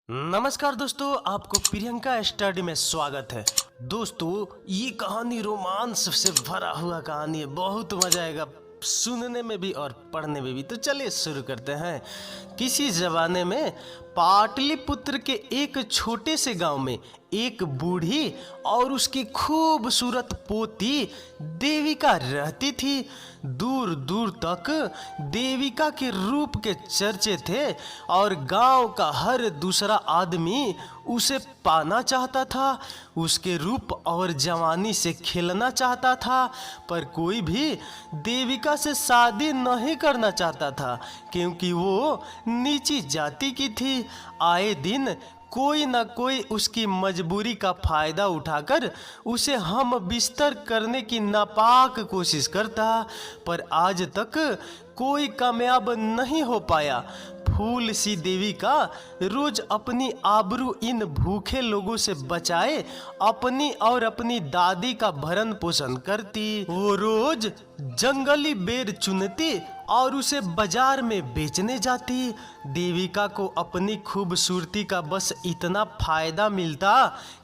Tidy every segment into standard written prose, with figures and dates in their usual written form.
नमस्कार दोस्तों, आपको प्रियंका स्टडी में स्वागत है। दोस्तों, ये कहानी रोमांस से भरा हुआ कहानी है। बहुत मजा आएगा सुनने में भी और पढ़ने में भी। तो चलिए शुरू करते हैं। किसी जमाने में पाटलिपुत्र के एक छोटे से गांव में एक बूढ़ी और उसकी खूबसूरत पोती देविका रहती थी। दूर दूर तक देविका के रूप के चर्चे थे और गांव का हर दूसरा आदमी उसे पाना चाहता था, उसके रूप और जवानी से खेलना चाहता था। पर कोई भी देविका से शादी नहीं करना चाहता था, क्योंकि वो नीची जाति की थी। आए दिन कोई न कोई उसकी मजबूरी का फायदा उठाकर उसे हम बिस्तर करने की नापाक कोशिश करता, पर आज तक कोई कामयाब नहीं हो पाया। फूल सी देविका रोज अपनी आबरू इन भूखे लोगों से बचाए अपनी और अपनी दादी का भरण पोषण करती। वो रोज जंगली बेर चुनती और उसे बाजार में बेचने जाती। देविका को अपनी खूबसूरती का बस इतना फायदा मिलता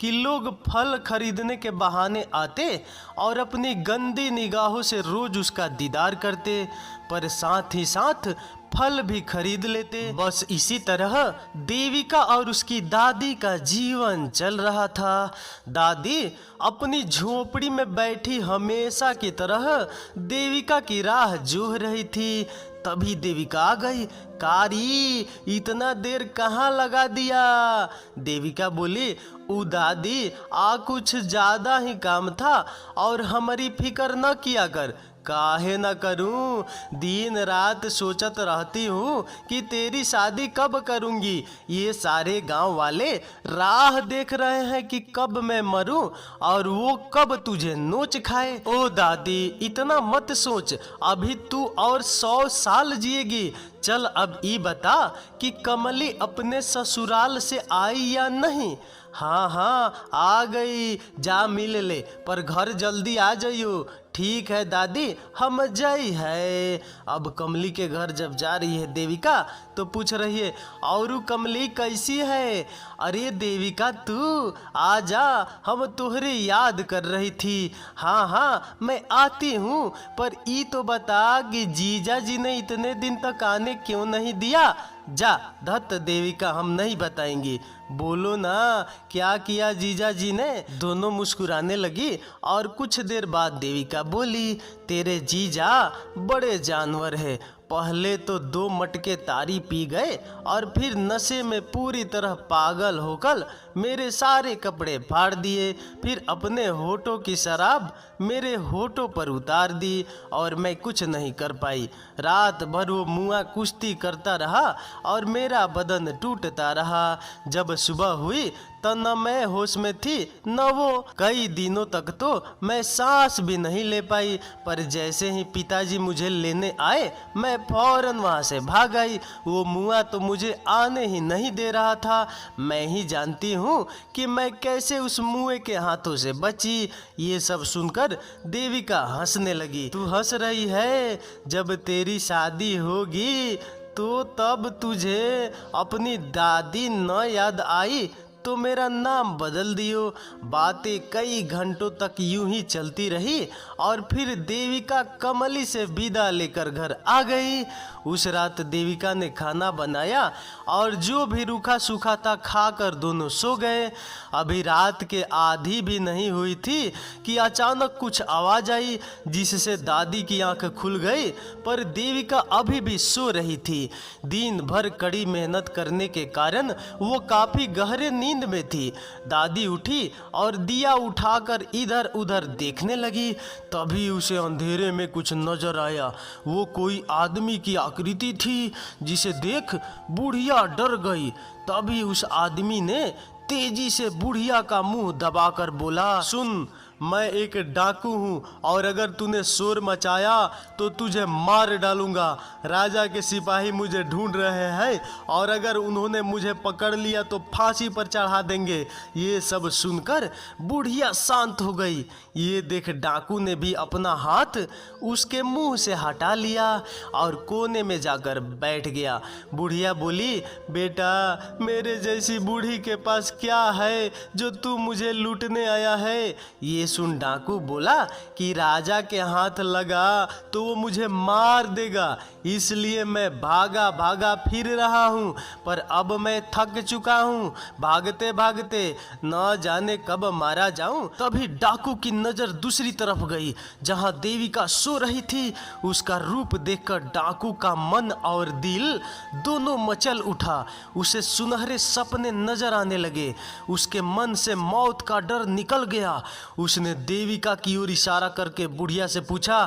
कि लोग फल खरीदने के बहाने आते और अपनी गंदी निगाहों से रोज उसका दीदार करते, पर साथ ही साथ फल भी खरीद लेते। बस इसी तरह देविका और उसकी दादी का जीवन चल रहा था। दादी अपनी झोपड़ी में बैठी हमेशा की तरह देविका की राह जोह रही थी। तभी देविका आ गई। कारी, इतना देर कहाँ लगा दिया? देविका बोली, ओ दादी, कुछ ज्यादा ही काम था और हमारी फिक्र न किया कर। काहे न करूं, दिन रात सोचत रहती हूँ कि तेरी शादी कब करूंगी। ये सारे गांव वाले राह देख रहे हैं कि कब मैं मरूं और वो कब तुझे नोच खाए। ओ दादी, इतना मत सोच, अभी तू और 100 साल जिएगी। चल अब ये बता कि कमली अपने ससुराल से आई या नहीं? हाँ हाँ, आ गई, जा मिल ले, पर घर जल्दी आ जाइयो। ठीक है दादी, हम जाई है। अब कमली के घर जब जा रही है देविका तो पूछ रही है, और कमली कैसी है? अरे देविका, तू आ जा, हम तुहरी याद कर रही थी। हाँ हाँ, मैं आती हूँ, पर ये तो बता कि जीजा जी ने इतने दिन तक आने क्यों नहीं दिया? जा धत देविका, हम नहीं बताएंगी। बोलो ना, क्या किया जीजा जी ने? दोनों मुस्कुराने लगी और कुछ देर बाद देविका बोली, तेरे जीजा बड़े जानवर है। पहले तो 2 मटके तारी पी गए और फिर नशे में पूरी तरह पागल होकर मेरे सारे कपड़े फाड़ दिए, फिर अपने होठों की शराब मेरे होठों पर उतार दी और मैं कुछ नहीं कर पाई। रात भर वो मुआ कुश्ती करता रहा और मेरा बदन टूटता रहा। जब सुबह हुई तो न मैं होश में थी न वो। कई दिनों तक तो मैं सांस भी नहीं ले पाई, पर जैसे ही पिताजी मुझे लेने आए मैं फौरन वहां से भाग आई। वो मुआ तो मुझे आने ही नहीं दे रहा था। मैं ही जानती हूँ कि मैं कैसे उस मुए के हाथों से बची। ये सब सुनकर देविका हंसने लगी। तू हंस रही है? जब तेरी शादी होगी तो तब तुझे अपनी दादी न याद आई तो मेरा नाम बदल दियो। बातें कई घंटों तक यूं ही चलती रही और फिर देविका कमली से विदा लेकर घर आ गई। उस रात देविका ने खाना बनाया और जो भी रूखा सूखा था खाकर दोनों सो गए। अभी रात के आधी भी नहीं हुई थी कि अचानक कुछ आवाज आई, जिससे दादी की आंख खुल गई, पर देविका अभी भी सो रही थी। दिन भर कड़ी मेहनत करने के कारण वो काफी गहरे नींद में थी। दादी उठी और दिया उठाकर इधर उधर देखने लगी। तभी उसे अंधेरे में कुछ नजर आया। वो कोई आदमी की आकृति थी, जिसे देख बुढ़िया डर गई। तभी उस आदमी ने तेजी से बुढ़िया का मुंह दबाकर बोला, सुन, मैं एक डाकू हूँ और अगर तूने शोर मचाया तो तुझे मार डालूंगा। राजा के सिपाही मुझे ढूंढ रहे हैं और अगर उन्होंने मुझे पकड़ लिया तो फांसी पर चढ़ा देंगे। ये सब सुनकर बुढ़िया शांत हो गई। ये देख डाकू ने भी अपना हाथ उसके मुंह से हटा लिया और कोने में जाकर बैठ गया। बुढ़िया बोली, बेटा मेरे जैसी बूढ़ी के पास क्या है जो तू मुझे लूटने आया है। ये सुन डाकू बोला कि राजा के हाथ लगा तो वो मुझे मार देगा, इसलिए मैं भागा भागा फिर रहा हूँ, पर अब मैं थक चुका हूँ। भागते भागते न जाने कब मारा जाऊं। तभी डाकू की नजर दूसरी तरफ गई जहां देविका सो रही थी। उसका रूप देखकर डाकू का मन और दिल दोनों मचल उठा। उसे सुनहरे सपने नजर आने लगे। उसके मन से मौत का डर निकल गया। उसने देविका की ओर इशारा करके बुढ़िया से पूछा,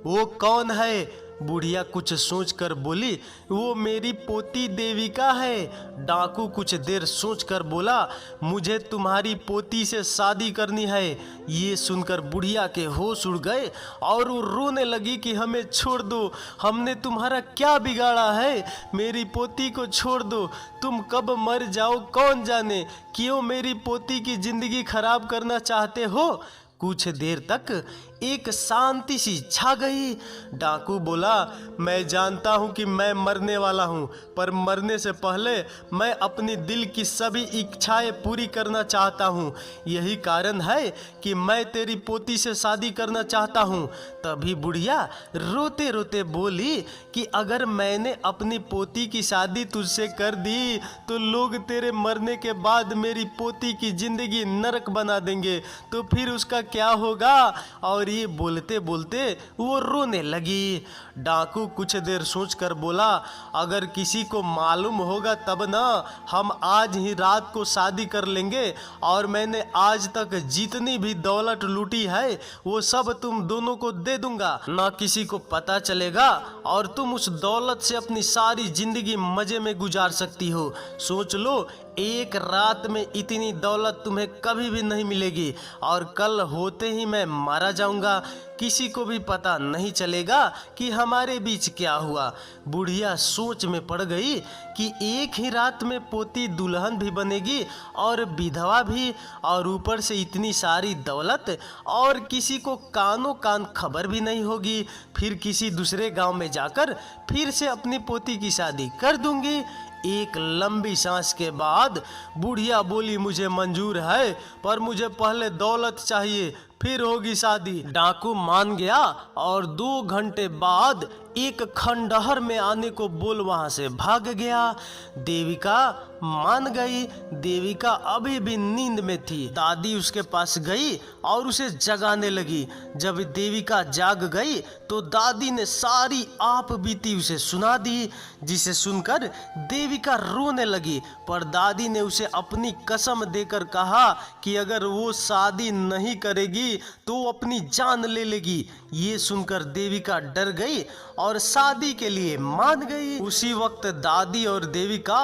वो कौन है? बुढ़िया कुछ सोचकर बोली, वो मेरी पोती देविका है। डाकू कुछ देर सोचकर बोला, मुझे तुम्हारी पोती से शादी करनी है। ये सुनकर बुढ़िया के होश उड़ गए और वो रोने लगी कि हमें छोड़ दो, हमने तुम्हारा क्या बिगाड़ा है? मेरी पोती को छोड़ दो, तुम कब मर जाओ कौन जाने। क्यों मेरी पोती की जिंदगी खराब करना चाहते हो? कुछ देर तक एक शांति सी छा गई। डाकू बोला, मैं जानता हूँ कि मैं मरने वाला हूँ, पर मरने से पहले मैं अपनी दिल की सभी इच्छाएं पूरी करना चाहता हूँ। यही कारण है कि मैं तेरी पोती से शादी करना चाहता हूँ। तभी बुढ़िया रोते रोते बोली कि अगर मैंने अपनी पोती की शादी तुझसे कर दी तो लोग तेरे मरने के बाद मेरी पोती की जिंदगी नरक बना देंगे, तो फिर उसका क्या होगा? और ये बोलते बोलते वो रोने लगी। डाकू कुछ देर सोचकर बोला, अगर किसी को मालूम होगा तब ना, हम आज ही रात को शादी कर लेंगे और मैंने आज तक जितनी भी दौलत लूटी है वो सब तुम दोनों को दे दूंगा। ना किसी को पता चलेगा और तुम उस दौलत से अपनी सारी जिंदगी मजे में गुजार सकती हो। सोच लो, एक रात में इतनी दौलत तुम्हें कभी भी नहीं मिलेगी और कल होते ही मैं मारा जाऊंगा। किसी को भी पता नहीं चलेगा कि हमारे बीच क्या हुआ। बुढ़िया सोच में पड़ गई कि एक ही रात में पोती दुल्हन भी बनेगी और विधवा भी, और ऊपर से इतनी सारी दौलत, और किसी को कानों कान खबर भी नहीं होगी। फिर किसी दूसरे गांव में जाकर फिर से अपनी पोती की शादी कर दूंगी। एक लंबी सांस के बाद बुढ़िया बोली, मुझे मंजूर है, पर मुझे पहले दौलत चाहिए, फिर होगी शादी। डाकू मान गया और 2 घंटे बाद एक खंडहर में आने को बोल वहां से भाग गया। देविका मान गई। देविका अभी भी नींद में थी। दादी उसके पास गई और उसे जगाने लगी। जब देविका जाग गई तो दादी ने सारी आप बीती उसे सुना दी, जिसे सुनकर देविका रोने लगी। पर दादी ने उसे अपनी कसम देकर कहा कि अगर वो शादी नहीं करेगी तो वो अपनी जान ले लेगी। ये सुनकर देविका डर गई और शादी के लिए मान गई। उसी वक्त दादी और देविका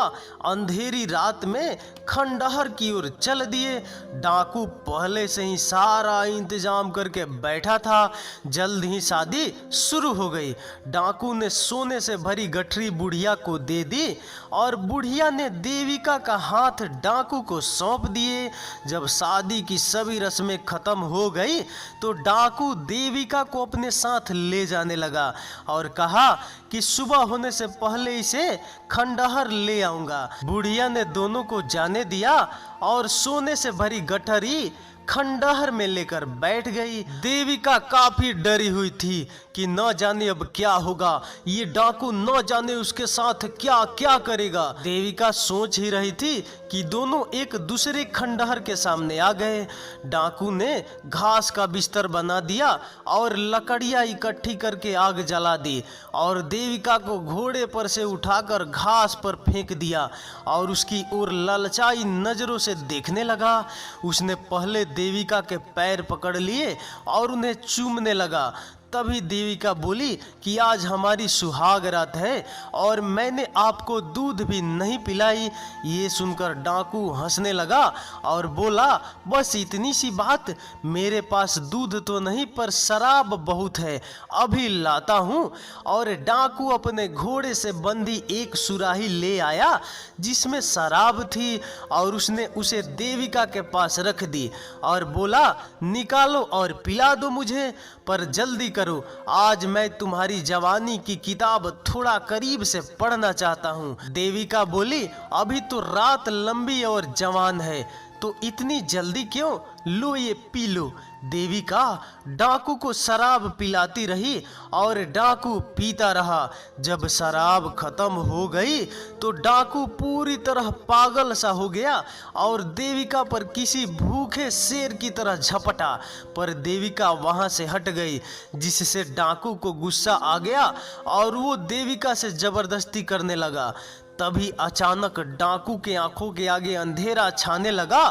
अंधेरी रात में खंडहर की ओर चल दिए। डाकू पहले से ही सारा इंतजाम करके बैठा था। जल्द ही शादी शुरू हो गई। डाकू ने सोने से भरी गठरी बुढ़िया को दे दी और बुढ़िया ने देविका का हाथ डाकू को सौंप दिए। जब शादी की सभी रस्में खत्म हो गई तो डाकू देविका को अपने साथ ले जाने लगा और कहा कि सुबह होने से पहले इसे खंडहर ले आऊंगा। बुढ़िया ने दोनों को जाने दिया और सोने से भरी गठरी खंडहर में लेकर बैठ गई। देविका काफी डरी हुई थी कि न जाने अब क्या होगा, ये डाकू न जाने उसके साथ क्या क्या करेगा। देविका सोच ही रही थी कि दोनों एक दूसरे खंडहर के सामने आ गए। डाकू ने घास का बिस्तर बना दिया और लकड़ियां इकट्ठी करके आग जला दी और देविका को घोड़े पर से उठाकर घास पर फेंक दिया और उसकी ओर ललचाई नजरों से देखने लगा। उसने पहले देविका के पैर पकड़ लिए और उन्हें चूमने लगा। तभी देविका बोली कि आज हमारी सुहाग रात है और मैंने आपको दूध भी नहीं पिलाई। ये सुनकर डाकू हंसने लगा और बोला, बस इतनी सी बात, मेरे पास दूध तो नहीं पर शराब बहुत है, अभी लाता हूँ। और डाकू अपने घोड़े से बंधी एक सुराही ले आया जिसमें शराब थी और उसने उसे देविका के पास रख दी और बोला, निकालो और पिला दो मुझे, पर जल्दी करो, आज मैं तुम्हारी जवानी की किताब थोड़ा करीब से पढ़ना चाहता हूँ। देविका बोली, अभी तो रात लंबी और जवान है, तो इतनी जल्दी क्यों, लो ये पी लो। देविका डाकू को शराब पिलाती रही और डाकू पीता रहा। जब शराब खत्म हो गई तो डाकू पूरी तरह पागल सा हो गया और देविका पर किसी भूखे शेर की तरह झपटा, पर देविका वहां से हट गई, जिससे डाकू को गुस्सा आ गया और वो देविका से जबरदस्ती करने लगा। तभी अचानक डाकू के आंखों के आगे अंधेरा छाने लगा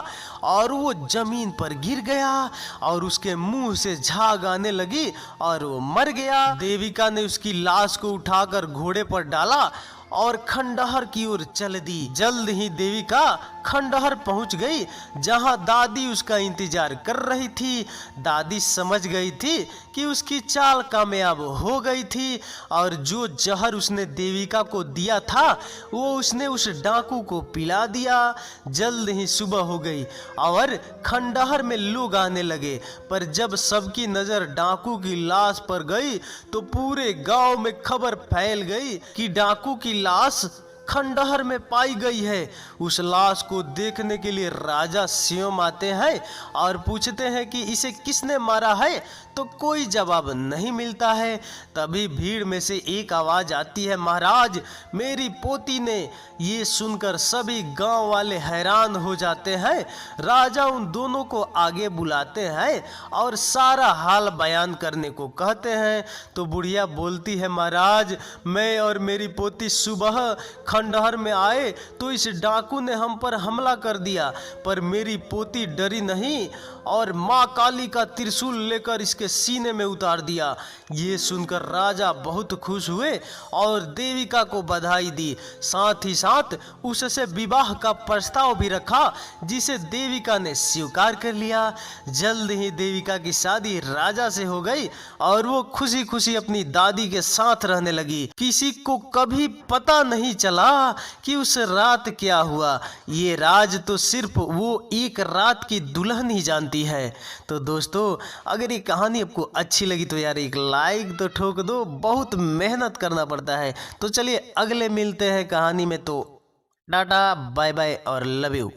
और वो जमीन पर गिर गया और उसके मुंह से झाग आने लगी और वो मर गया। देविका ने उसकी लाश को उठाकर घोड़े पर डाला और खंडहर की ओर चल दी। जल्द ही देविका खंडहर पहुंच गई जहां दादी उसका इंतजार कर रही थी। दादी समझ गई थी कि उसकी चाल कामयाब हो गई थी और जो जहर उसने देविका को दिया था वो उसने उस डाकू को पिला दिया। जल्द ही सुबह हो गई और खंडहर में लोग आने लगे, पर जब सबकी नजर डाकू की लाश पर गई तो पूरे गांव में खबर फैल गई कि डाकू की लाश खंडहर में पाई गई है। उस लाश को देखने के लिए राजा स्वयं आते हैं और पूछते हैं कि इसे किसने मारा है, तो कोई जवाब नहीं मिलता है। तभी भीड़ में से एक आवाज आती है, महाराज मेरी पोती ने। ये सुनकर सभी गांव वाले हैरान हो जाते हैं। राजा उन दोनों को आगे बुलाते हैं और सारा हाल बयान करने को कहते हैं। तो बुढ़िया बोलती है, महाराज मैं और मेरी पोती सुबह खंडहर में आए तो इस डाकू ने हम पर हमला कर दिया, पर मेरी पोती डरी नहीं और माँ काली का त्रिशूल लेकर इसके सीने में उतार दिया। ये सुनकर राजा बहुत खुश हुए और देविका को बधाई दी। साथ ही साथ उससे विवाह का प्रस्ताव भी रखा, जिसे देविका ने स्वीकार कर लिया। जल्द ही देविका की शादी राजा से हो गई और वो खुशी खुशी अपनी दादी के साथ रहने लगी। किसी को कभी पता नहीं चला कि उस रात क्या हुआ। ये राज तो सिर्फ वो एक रात की दुल्हन ही जानती है। तो दोस्तों, अगर ये कहानी आपको अच्छी लगी तो यार एक लाइक तो ठोक दो, बहुत मेहनत करना पड़ता है। तो चलिए अगले मिलते हैं कहानी में, तो टाटा बाय बाय और लव यू।